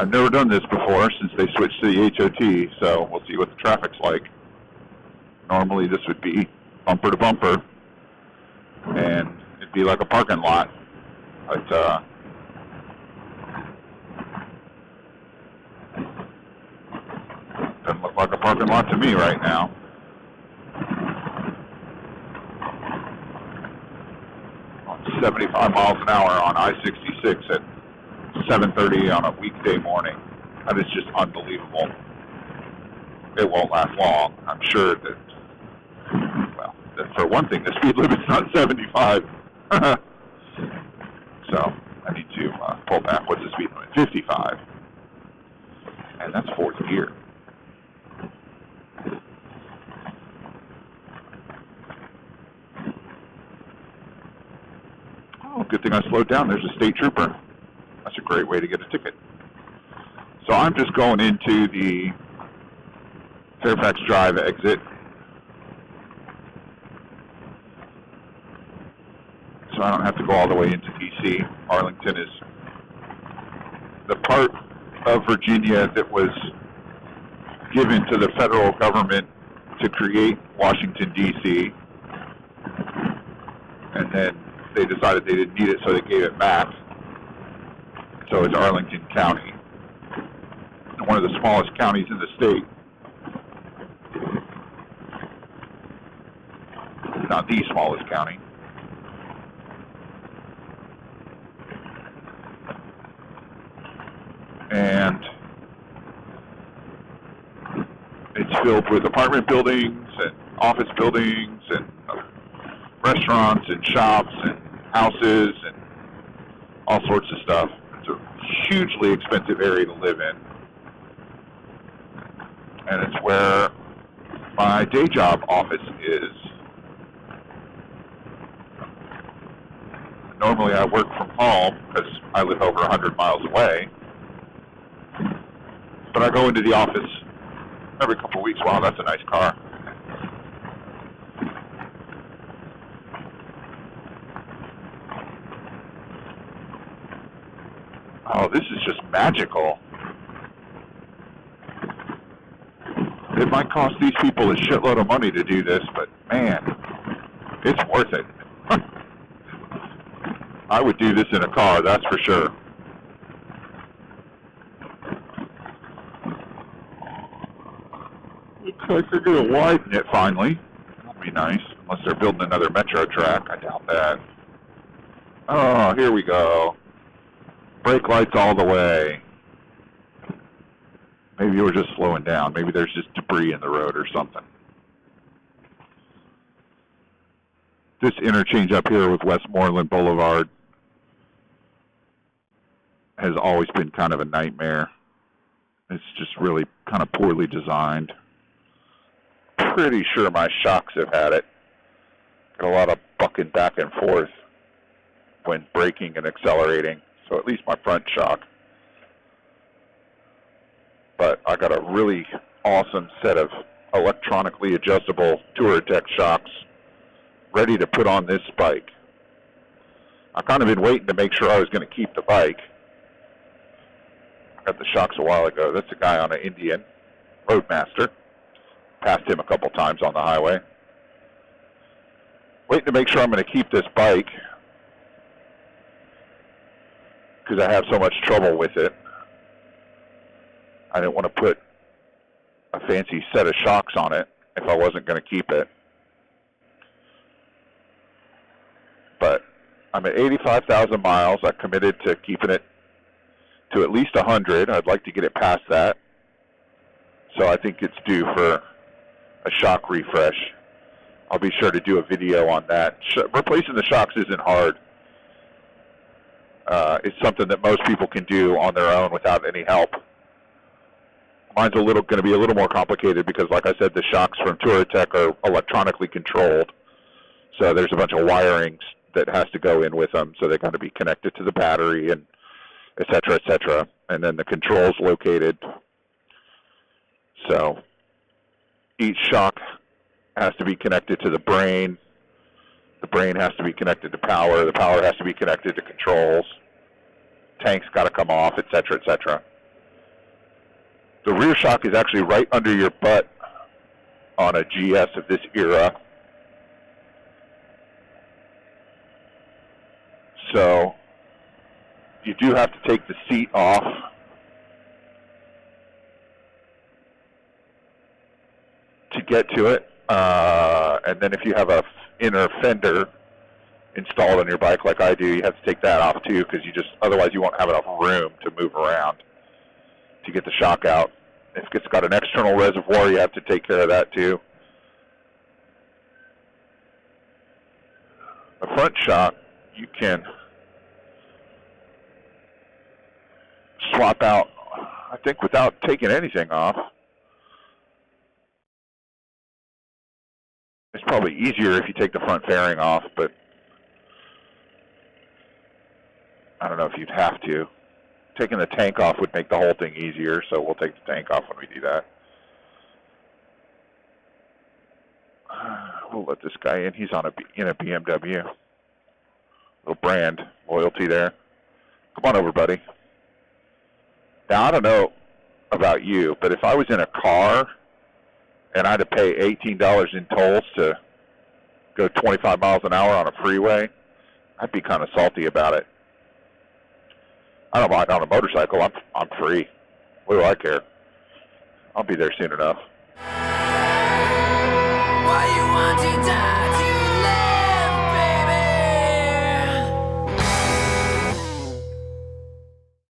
I've never done this before since they switched to the HOT, so we'll see what the traffic's like. Normally this would be bumper to bumper, and it'd be like a parking lot. But doesn't look like a parking lot to me right now. On 75 miles an hour on I-66 at 7:30 on a weekday morning. That is just unbelievable. It won't last long. I'm sure that, well, that for one thing, the speed limit's not 75. So I need to pull back. What's the speed limit? 55. And that's fourth gear. Oh, good thing I slowed down. There's a state trooper. That's a great way to get a ticket. So I'm just going into the Fairfax Drive exit. So I don't have to go all the way into D.C. Arlington is the part of Virginia that was given to the federal government to create Washington, D.C. And then they decided they didn't need it, so they gave it back. So it's Arlington County, one of the smallest counties in the state. Not the smallest county. And it's filled with apartment buildings and office buildings and restaurants and shops and houses and all sorts of stuff. It's a hugely expensive area to live in. And it's where my day job office is. Normally I work from home because I live over 100 miles away. But I go into the office every couple of weeks. Wow, that's a nice car. Oh, this is just magical. It might cost these people a shitload of money to do this, but man, it's worth it. I would do this in a car, that's for sure. Looks like they're going to widen it finally. That'll be nice, unless they're building another metro track. I doubt that. Oh, here we go. Brake lights all the way. Maybe we're just slowing down. Maybe there's just debris in the road or something. This interchange up here with Westmoreland Boulevard has always been kind of a nightmare. It's just really kind of poorly designed. Pretty sure my shocks have had it. Got a lot of bucking back and forth when braking and accelerating. So at least my front shock. But I got a really awesome set of electronically adjustable Touratech shocks ready to put on this bike. I've kind of been waiting to make sure I was going to keep the bike. I got the shocks a while ago. That's a guy on an Indian Roadmaster. Passed him a couple times on the highway. Waiting to make sure I'm going to keep this bike because I have so much trouble with it. I didn't want to put a fancy set of shocks on it if I wasn't going to keep it. But I'm at 85,000 miles. I committed to keeping it to at least 100. I'd like to get it past that. So I think it's due for a shock refresh. I'll be sure to do a video on that. Replacing the shocks isn't hard. It's something that most people can do on their own without any help. Mine's going to be a little more complicated because, like I said, the shocks from Touratech are electronically controlled. So there's a bunch of wiring that has to go in with them. So they got to be connected to the battery and et cetera, et cetera. And then the controls located. So each shock has to be connected to the brain. The brain has to be connected to power. The power has to be connected to controls. Tanks got to come off, et cetera, et cetera. The rear shock is actually right under your butt on a GS of this era. So you do have to take the seat off. To get to it. And then if you have a inner fender installed on your bike like I do, you have to take that off too, because otherwise you won't have enough room to move around to get the shock out. If it's got an external reservoir, you have to take care of that too. The front shock, you can swap out, I think, without taking anything off. It's probably easier if you take the front fairing off, but I don't know if you'd have to. Taking the tank off would make the whole thing easier, so we'll take the tank off when we do that. We'll let this guy in. He's in a BMW. Little brand loyalty there. Come on over, buddy. Now, I don't know about you, but if I was in a car and I had to pay $18 in tolls to go 25 miles an hour on a freeway, I'd be kind of salty about it. I don't mind on a motorcycle. I'm free. What do I care? I'll be there soon enough. Why you want to die?